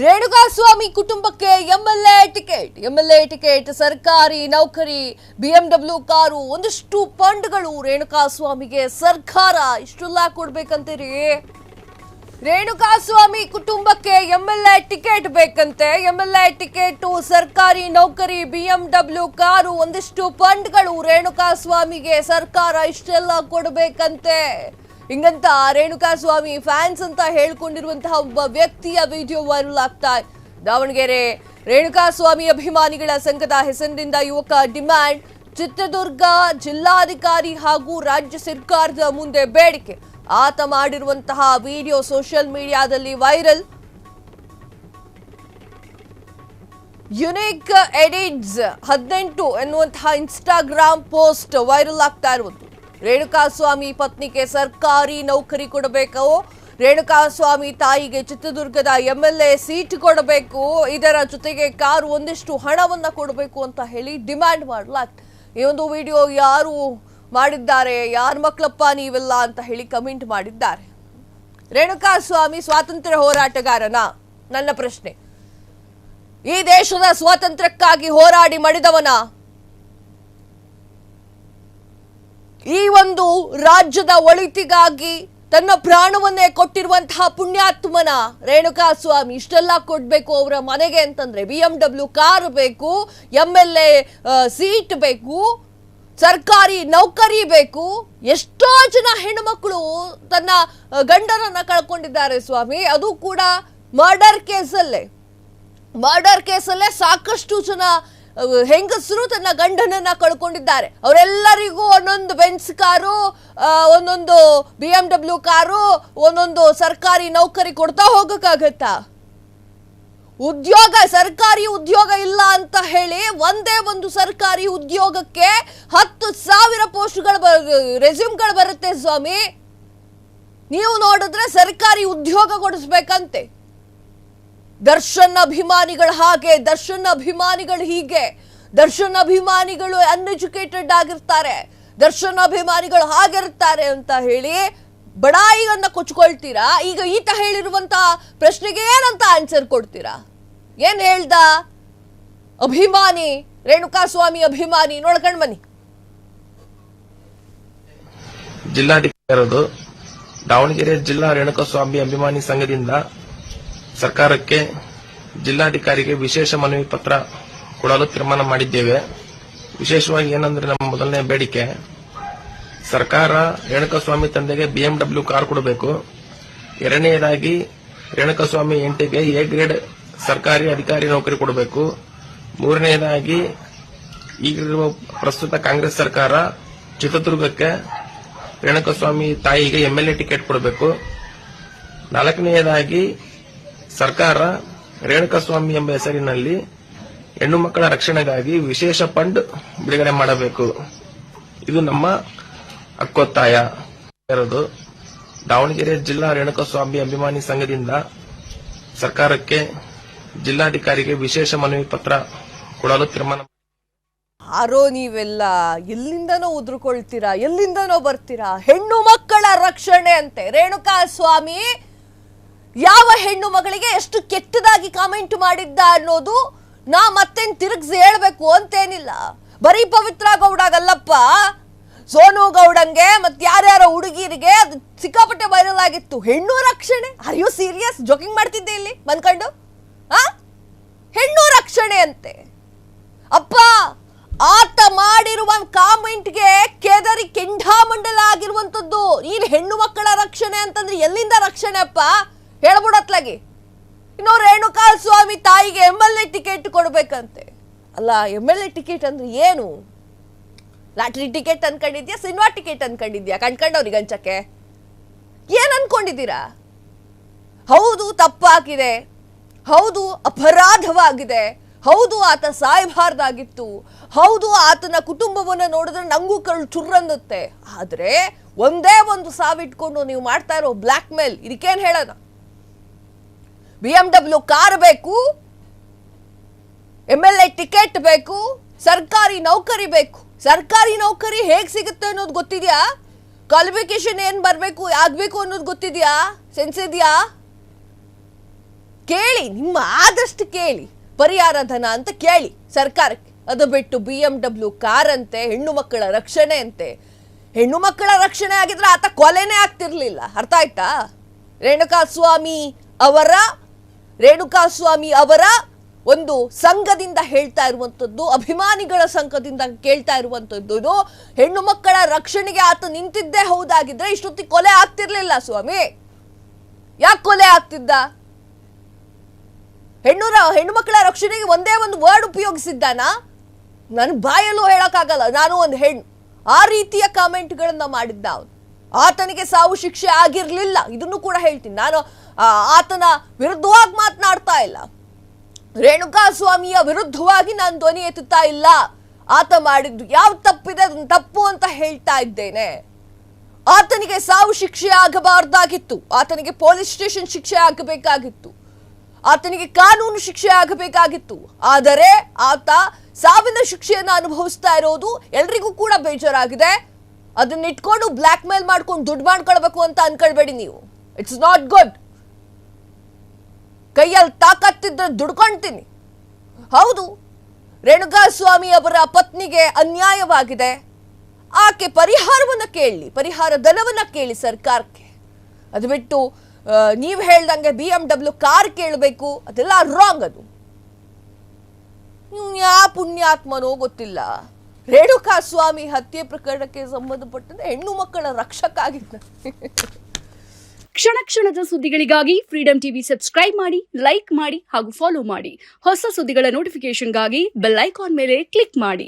ರೇಣುಕಾಸ್ವಾಮಿ ಕುಟುಂಬಕ್ಕೆ MLA ticket ಸರ್ಕಾರಿ ನೌಕರಿ ಬಿಎಂಡಬ್ಲ್ಯೂ ಕಾರು ಒಂದಿಷ್ಟು ಫಂಡ್ಗಳು ರೇಣುಕಾಸ್ವಾಮಿಗೆ ಸರ್ಕಾರ ಇಷ್ಟೆಲ್ಲ ಕೊಡ್ಬೇಕಂತೀರಿ ರೇಣುಕಾಸ್ವಾಮಿ ಕುಟುಂಬಕ್ಕೆ ಎಂಎಲ್ಎ ಟಿಕೆಟ್ ಬೇಕಂತೆ ಎಂಎಲ್ಎ ಟಿಕೆಟ್ ಸರ್ಕಾರಿ ನೌಕರಿ ಬಿಎಂಡಬ್ಲ್ಯೂ ಕಾರು ಒಂದಿಷ್ಟು ಫಂಡ್ಗಳು ರೇಣುಕಾಸ್ವಾಮಿಗೆ ಸರ್ಕಾರ ಇಷ್ಟೆಲ್ಲ ಕೊಡಬೇಕಂತೆ ಹಿಂಗಂತ ರೇಣುಕಾಸ್ವಾಮಿ ಫ್ಯಾನ್ಸ್ ಅಂತ ಹೇಳ್ಕೊಂಡಿರುವಂತಹ ಒಬ್ಬ ವ್ಯಕ್ತಿಯ ವಿಡಿಯೋ ವೈರಲ್ ಆಗ್ತಾ ಇದೆ. ದಾವಣಗೆರೆ ರೇಣುಕಾಸ್ವಾಮಿ ಅಭಿಮಾನಿಗಳ ಸಂಘದ ಹೆಸರಿನಿಂದ ಯುವಕ ಡಿಮ್ಯಾಂಡ್, ಚಿತ್ರದುರ್ಗ ಜಿಲ್ಲಾಧಿಕಾರಿ ಹಾಗೂ ರಾಜ್ಯ ಸರ್ಕಾರದ ಮುಂದೆ ಬೇಡಿಕೆ. ಆತ ಮಾಡಿರುವಂತಹ ವಿಡಿಯೋ ಸೋಷಿಯಲ್ ಮೀಡಿಯಾದಲ್ಲಿ ವೈರಲ್. ಯುನಿಕ್ ಎಡಿಟ್ಸ್ 18 ಎನ್ನುವಂತಹ ಇನ್ಸ್ಟಾಗ್ರಾಮ್ ಪೋಸ್ಟ್ ವೈರಲ್ ಆಗ್ತಾ ಇರುವುದು. ರೇಣುಕಾಸ್ವಾಮಿ ಪತ್ನಿಗೆ ಸರ್ಕಾರಿ ನೌಕರಿ ಕೊಡಬೇಕು, ರೇಣುಕಾಸ್ವಾಮಿ ತಾಯಿಗೆ ಚಿತ್ರದುರ್ಗದ ಎಂಎಲ್ಎ ಸೀಟ್ ಕೊಡಬೇಕು, ಇದರ ಜೊತೆಗೆ ಕಾರು ಒಂದಿಷ್ಟು ಹಣವನ್ನ ಕೊಡಬೇಕು ಅಂತ ಹೇಳಿ ಡಿಮ್ಯಾಂಡ್ ಮಾಡಲಾಗ್ತದೆ. ಈ ಒಂದು ವಿಡಿಯೋ ಯಾರು ಮಾಡಿದ್ದಾರೆ, ಯಾರ ಮಕ್ಕಳಪ್ಪ ನೀವೆಲ್ಲ ಅಂತ ಹೇಳಿ ಕಮೆಂಟ್ ಮಾಡಿದ್ದಾರೆ. ರೇಣುಕಾಸ್ವಾಮಿ ಸ್ವಾತಂತ್ರ್ಯ ಹೋರಾಟಗಾರನ? ನನ್ನ ಪ್ರಶ್ನೆ. ಈ ದೇಶದ ಸ್ವಾತಂತ್ರ್ಯಕ್ಕಾಗಿ ಹೋರಾಡಿ ಮಡಿದವನ? ಈ ಒಂದು ರಾಜ್ಯದ ಒಳಿತಿಗಾಗಿ ತನ್ನ ಪ್ರಾಣವನ್ನೇ ಕೊಟ್ಟಿರುವಂತಹ ಪುಣ್ಯಾತ್ಮನ ರೇಣುಕಾಸ್ವಾಮಿ ಇಷ್ಟೆಲ್ಲ ಕೊಡ್ಬೇಕು ಅವರ ಮನೆಗೆ ಅಂತಂದ್ರೆ ಬಿಎಂಡಬ್ಲ್ಯೂ ಕಾರ್ ಬೇಕು, ಎಂಎಲ್ಎ ಸೀಟ್ ಬೇಕು, ಸರ್ಕಾರಿ ನೌಕರಿ ಬೇಕು. ಎಷ್ಟೋ ಜನ ಹೆಣ್ಣುಮಕ್ಕಳು ತನ್ನ ಗಂಡನನ್ನ ಕಳ್ಕೊಂಡಿದ್ದಾರೆ ಸ್ವಾಮಿ, ಅದು ಕೂಡ ಮರ್ಡರ್ ಕೇಸಲ್ಲೇ ಸಾಕಷ್ಟು ಜನ ಹೆಂಗಸರು ತನ್ನ ಗಂಡನನ್ನ ಕಳ್ಕೊಂಡಿದ್ದಾರೆ. ಅವರೆಲ್ಲರಿಗೂ ಒಂದೊಂದು ಬೆನ್ಸ್ ಕಾರು, ಒಂದೊಂದು ಬಿಎಂಡಬ್ಲ್ಯೂ ಕಾರು, ಒಂದೊಂದು ಸರ್ಕಾರಿ ನೌಕರಿ ಕೊಡ್ತಾ ಹೋಗಕ್ಕಾಗತ್ತಾ? ಸರ್ಕಾರಿ ಉದ್ಯೋಗ ಇಲ್ಲ ಅಂತ ಹೇಳಿ ಒಂದೇ ಒಂದು ಸರ್ಕಾರಿ ಉದ್ಯೋಗಕ್ಕೆ 10,000 ಪೋಸ್ಟ್ಗಳು ರೆಸ್ಯೂಮ್ಗಳು ಬರುತ್ತೆ ಸ್ವಾಮಿ. ನೀವು ನೋಡಿದ್ರೆ ಸರ್ಕಾರಿ ಉದ್ಯೋಗ ಕೊಡಿಸ್ಬೇಕಂತೆ. ದರ್ಶನ್ ಅಭಿಮಾನಿಗಳು ಹಾಗೆ, ದರ್ಶನ್ ಅಭಿಮಾನಿಗಳು ಹೀಗೆ, ದರ್ಶನ್ ಅಭಿಮಾನಿಗಳು ಅನ್ಎಜುಕೇಟೆಡ್ ಆಗಿರ್ತಾರೆ, ದರ್ಶನ್ ಅಭಿಮಾನಿಗಳು ಹಾಗಿರ್ತಾರೆ ಅಂತ ಹೇಳಿ ಬಡಾಯಿಯನ್ನ ಕೊಚ್ಕೊಳ್ತೀರಾ. ಈಗ ಈತ ಹೇಳಿರುವಂತ ಪ್ರಶ್ನೆಗೆ ಏನಂತ ಆನ್ಸರ್ ಕೊಡ್ತೀರಾ? ಏನ್ ಹೇಳ್ದ ಅಭಿಮಾನಿ, ರೇಣುಕಾಸ್ವಾಮಿ ಅಭಿಮಾನಿ? ನೋಡ್ಕೊಂಡ್ ಬನ್ನಿ. ಜಿಲ್ಲಾಧಿಕಾರಿ ದಾವಣಗೆರೆ ಜಿಲ್ಲಾ ರೇಣುಕಾಸ್ವಾಮಿ ಅಭಿಮಾನಿ ಸಂಘದಿಂದ ಸರ್ಕಾರಕ್ಕೆ ಜಿಲ್ಲಾಧಿಕಾರಿಗೆ ವಿಶೇಷ ಮನವಿ ಪತ್ರ ಕೊಡಲು ತೀರ್ಮಾನ ಮಾಡಿದ್ದೇವೆ. ವಿಶೇಷವಾಗಿ ಏನಂದ್ರೆ ನಮ್ಮ ಮೊದಲನೇ ಬೇಡಿಕೆ, ಸರ್ಕಾರ ರೇಣುಕಾಸ್ವಾಮಿ ತಂದೆಗೆ ಬಿಎಂಡಬ್ಲ್ಯೂ ಕಾರ್ ಕೊಡಬೇಕು. ಎರಡನೆಯದಾಗಿ ರೇಣುಕಾಸ್ವಾಮಿ ಹೆಂಡತಿಗೆ ಎ ಗ್ರೇಡ್ ಸರ್ಕಾರಿ ಅಧಿಕಾರಿ ನೌಕರಿ ಕೊಡಬೇಕು. ಮೂರನೆಯದಾಗಿ ಈಗಿರುವ ಪ್ರಸ್ತುತ ಕಾಂಗ್ರೆಸ್ ಸರ್ಕಾರ ಚಿತ್ರದುರ್ಗಕ್ಕೆ ರೇಣುಕಾಸ್ವಾಮಿ ತಾಯಿಗೆ ಎಂಎಲ್ಎ ಟಿಕೆಟ್ ಕೊಡಬೇಕು. ನಾಲ್ಕನೆಯದಾಗಿ ಸರ್ಕಾರ ರೇಣುಕಾಸ್ವಾಮಿ ಎಂಬ ಹೆಸರಿನಲ್ಲಿ ಹೆಣ್ಣು ಮಕ್ಕಳ ರಕ್ಷಣೆಗಾಗಿ ವಿಶೇಷ ಫಂಡ್ ಬಿಡುಗಡೆ ಮಾಡಬೇಕು. ಇದು ನಮ್ಮ ಹಕ್ಕೊತ್ತಾಯ. ದಾವಣಗೆರೆ ಜಿಲ್ಲಾ ರೇಣುಕಾಸ್ವಾಮಿ ಅಭಿಮಾನಿ ಸಂಘದಿಂದ ಸರ್ಕಾರಕ್ಕೆ ಜಿಲ್ಲಾಧಿಕಾರಿಗೆ ವಿಶೇಷ ಮನವಿ ಪತ್ರ ಕೊಡಲು ತೀರ್ಮಾನ. ಯಾರೋ ನೀವೆಲ್ಲ ಎಲ್ಲಿಂದನೋ ಉದುರ್ಕೊಳ್ತೀರಾ, ಎಲ್ಲಿಂದನೋ ಬರ್ತೀರಾ. ಹೆಣ್ಣು ಮಕ್ಕಳ ರಕ್ಷಣೆ ಅಂತೆ ರೇಣುಕಾಸ್ವಾಮಿ ಯಾವ ಹೆಣ್ಣು ಮಗಳಿಗೆ ಎಷ್ಟು ಕೆಟ್ಟದಾಗಿ ಕಾಮೆಂಟ್ ಮಾಡಿದ್ದ ಅನ್ನೋದು ನಾ ಮತ್ತೇನ್ ತಿರುಗಿಸಿ ಹೇಳ್ಬೇಕು ಅಂತೇನಿಲ್ಲ. ಬರೀ ಪವಿತ್ರ ಗೌಡಗಲ್ಲಪ್ಪ, ಸೋನು ಗೌಡಂಗೆ ಮತ್ತೆ ಯಾರ್ಯಾರೋ ಹುಡುಗಿರಿಗೆ ಅದು ಸಿಕ್ಕಾಪಟ್ಟೆ ವೈರಲ್ ಆಗಿತ್ತು. ಹೆಣ್ಣು ರಕ್ಷಣೆ? Are you serious? ಜೋಕಿಂಗ್ ಮಾಡ್ತಿದ್ದೆ ಇಲ್ಲಿ ಬಂದ್ಕೊಂಡು? ಹೆಣ್ಣು ರಕ್ಷಣೆ ಅಂತೆ. ಅಪ್ಪ, ಆತ ಮಾಡಿರುವ ಕಾಮೆಂಟ್ಗೆ ಕೆದರಿ ಕೆಂಡಾಮಂಡಲ ಆಗಿರುವಂತದ್ದು. ನೀನ್ ಹೆಣ್ಣು ಮಕ್ಕಳ ರಕ್ಷಣೆ ಅಂತಂದ್ರೆ ಎಲ್ಲಿಂದ ರಕ್ಷಣೆ ಅಪ್ಪ? ಹೇಳ್ಬಿಡತ್ಲಾಗಿ. ಇನ್ನು ರೇಣುಕಾಸ್ವಾಮಿ ತಾಯಿಗೆ ಎಂಎಲ್ಎ ಟಿಕೆಟ್ ಕೊಡ್ಬೇಕಂತೆ. ಅಲ್ಲ, ಎಂಎಲ್ಎ ಟಿಕೆಟ್ ಅಂದ್ರೆ ಏನು? ಲಾಟ್ರಿ ಟಿಕೆಟ್ ಅನ್ಕೊಂಡಿದ್ಯಾ? ಸಿನಿಮಾ ಟಿಕೆಟ್ ಅನ್ಕೊಂಡಿದ್ಯಾ? ಕಣ್ಕೊಂಡವ್ರಿಗೆ ಹಂಚಕ್ಕೆ ಏನ್ ಅನ್ಕೊಂಡಿದ್ದೀರಾ? ಹೌದು, ತಪ್ಪಾಗಿದೆ, ಹೌದು ಅಪರಾಧವಾಗಿದೆ, ಹೌದು ಆತ ಸಾಯಬಾರ್ದಾಗಿತ್ತು, ಹೌದು ಆತನ ಕುಟುಂಬವನ್ನ ನೋಡಿದ್ರೆ ನಂಗೂ ಕಳ್ಳು ಚುರ್ರಂದುತ್ತೆ. ಆದ್ರೆ ಒಂದೇ ಒಂದು ಸಾವಿಟ್ಕೊಂಡು ನೀವು ಮಾಡ್ತಾ ಇರೋ ಬ್ಲಾಕ್ ಮೇಲ್, ಇದಕ್ಕೇನ್ ಹೇಳೋಣ? ಬಿಎಂಡಬ್ಲ್ಯೂ ಕಾರ್ ಬೇಕು, ಎಂಎಲ್ಎ ಟಿಕೆಟ್ ಬೇಕು, ಸರ್ಕಾರಿ ನೌಕರಿ ಬೇಕು. ಸರ್ಕಾರಿ ನೌಕರಿ ಹೇಗ್ ಸಿಗುತ್ತೆ ಅನ್ನೋದು ಗೊತ್ತಿದ್ಯಾ? ಕ್ವಾಲಿಫಿಕೇಶನ್ ಏನ್ ಬರ್ಬೇಕು, ಆಗ್ಬೇಕು ಅನ್ನೋದು ಗೊತ್ತಿದ್ಯಾ? ಸೆನ್ಸ್ ಇದೆಯಾ? ಕೇಳಿ, ನಿಮ್ಮ ಆದಷ್ಟು ಕೇಳಿ, ಪರಿಹಾರ ಧನ ಅಂತ ಕೇಳಿ ಸರ್ಕಾರಕ್ಕೆ. ಅದು ಬಿಟ್ಟು BMW ಕಾರ್ ಅಂತೆ, ಹೆಣ್ಣು ಮಕ್ಕಳ ರಕ್ಷಣೆ ಅಂತೆ. ಹೆಣ್ಣು ಮಕ್ಕಳ ರಕ್ಷಣೆ ಆಗಿದ್ರೆ ಆತ ಕೊಲೆನೇ ಆಗ್ತಿರ್ಲಿಲ್ಲ. ಅರ್ಥ ಆಯ್ತಾ? ರೇಣುಕಾಸ್ವಾಮಿ ಅವರ ಒಂದು ಸಂಘದಿಂದ ಹೇಳ್ತಾ ಇರುವಂತದ್ದು, ಅಭಿಮಾನಿಗಳ ಸಂಘದಿಂದ ಕೇಳ್ತಾ ಇರುವಂತದ್ದು, ಹೆಣ್ಣು ಮಕ್ಕಳ ರಕ್ಷಣೆಗೆ ಆತ ನಿಂತಿದ್ದೇ ಹೌದಾಗಿದ್ರೆ ಇಷ್ಟೊತ್ತಿಗೆ ಕೊಲೆ ಆಗ್ತಿರ್ಲಿಲ್ಲ ಸ್ವಾಮಿ. ಯಾಕೆ ಕೊಲೆ ಆಗ್ತಿದ್ದ? ಹೆಣ್ಣು ಮಕ್ಕಳ ರಕ್ಷಣೆಗೆ ಒಂದೇ ಒಂದು ವರ್ಡ್ ಉಪಯೋಗಿಸಿದ್ದಾನ? ನನ್ನ ಬಾಯಲ್ಲೂ ಹೇಳಕ್ಕಾಗಲ್ಲ, ನಾನು ಒಂದು ಹೆಣ್ಣು. ಆ ರೀತಿಯ ಕಾಮೆಂಟ್ಗಳನ್ನ ಮಾಡಿದ್ದ ಅವನು. ಆತನಿಗೆ ಸಾವು ಶಿಕ್ಷೆ ಆಗಿರ್ಲಿಲ್ಲ, ಇದನ್ನು ಕೂಡ ಹೇಳ್ತೀನಿ. ನಾನು ಆತನ ವಿರುದ್ಧವಾಗಿ ಮಾತನಾಡ್ತಾ ಇಲ್ಲ, ರೇಣುಕಾಸ್ವಾಮಿಯ ವಿರುದ್ಧವಾಗಿ ನಾನು ಧ್ವನಿ ಎತ್ತುತ್ತಾ ಇಲ್ಲ. ಆತ ಮಾಡಿದ್ದು ಯಾವ ತಪ್ಪಿದೆ ಅದನ್ನು ತಪ್ಪು ಅಂತ ಹೇಳ್ತಾ ಇದ್ದೇನೆ. ಆತನಿಗೆ ಸಾವು ಶಿಕ್ಷೆ ಆಗಬಾರ್ದಾಗಿತ್ತು, ಆತನಿಗೆ ಪೊಲೀಸ್ ಸ್ಟೇಷನ್ ಶಿಕ್ಷೆ ಆಗಬೇಕಾಗಿತ್ತು, ಆತನಿಗೆ ಕಾನೂನು ಶಿಕ್ಷೆ ಆಗಬೇಕಾಗಿತ್ತು. ಆದರೆ ಆತ ಸಾವಿನ ಶಿಕ್ಷೆಯನ್ನು ಅನುಭವಿಸ್ತಾ ಇರೋದು ಎಲ್ರಿಗೂ ಕೂಡ ಬೇಜಾರಾಗಿದೆ. ಅದನ್ನ ಇಟ್ಕೊಂಡು ಬ್ಲಾಕ್ ಮೇಲ್ ಮಾಡ್ಕೊಂಡು ದುಡ್ಡು ಮಾಡ್ಕೊಳ್ಬೇಕು ಅಂತ ಅನ್ಕೊಳ್ಬೇಡಿ ನೀವು. It's not good. ಕೈಯಲ್ಲಿ ತಾಕತ್ತಿದ್ರೆ ದುಡ್ಕೊಂತೀನಿ. ಹೌದು, ರೇಣುಕಾಸ್ವಾಮಿ ಅವರ ಪತ್ನಿಗೆ ಅನ್ಯಾಯವಾಗಿದೆ. ಆಕೆ ಪರಿಹಾರವನ್ನ ಕೇಳಿ, ಪರಿಹಾರ ಧನವನ್ನ ಕೇಳಿ ಸರ್ಕಾರಕ್ಕೆ. ಅದು ಬಿಟ್ಟು ನೀವು ಹೇಳ್ದಂಗೆ BMW ಕಾರ್ ಕೇಳಬೇಕು, ಅದೆಲ್ಲ ರಾಂಗ್. ಅದು ಯಾ ಪುಣ್ಯಾತ್ಮನೋ ಗೊತ್ತಿಲ್ಲ, ರೇಣುಕಾಸ್ವಾಮಿ ಹತ್ಯೆ ಪ್ರಕರಣಕ್ಕೆ ಸಂಬಂಧಪಟ್ಟಂತೆ ಹೆಣ್ಣು ಮಕ್ಕಳ ರಕ್ಷಕ ಆಗಿದ್ದ. ಕ್ಷಣ ಕ್ಷಣದ ಸುದ್ದಿಗಳಿಗಾಗಿ ಫ್ರೀಡಂ ಟಿವಿ ಸಬ್ಸ್ಕ್ರೈಬ್ ಮಾಡಿ, ಲೈಕ್ ಮಾಡಿ ಹಾಗೂ ಫಾಲೋ ಮಾಡಿ. ಹೊಸ ಸುದ್ದಿಗಳ ನೋಟಿಫಿಕೇಶನ್ಗಾಗಿ ಬೆಲ್ ಐಕಾನ್ ಮೇಲೆ ಕ್ಲಿಕ್ ಮಾಡಿ.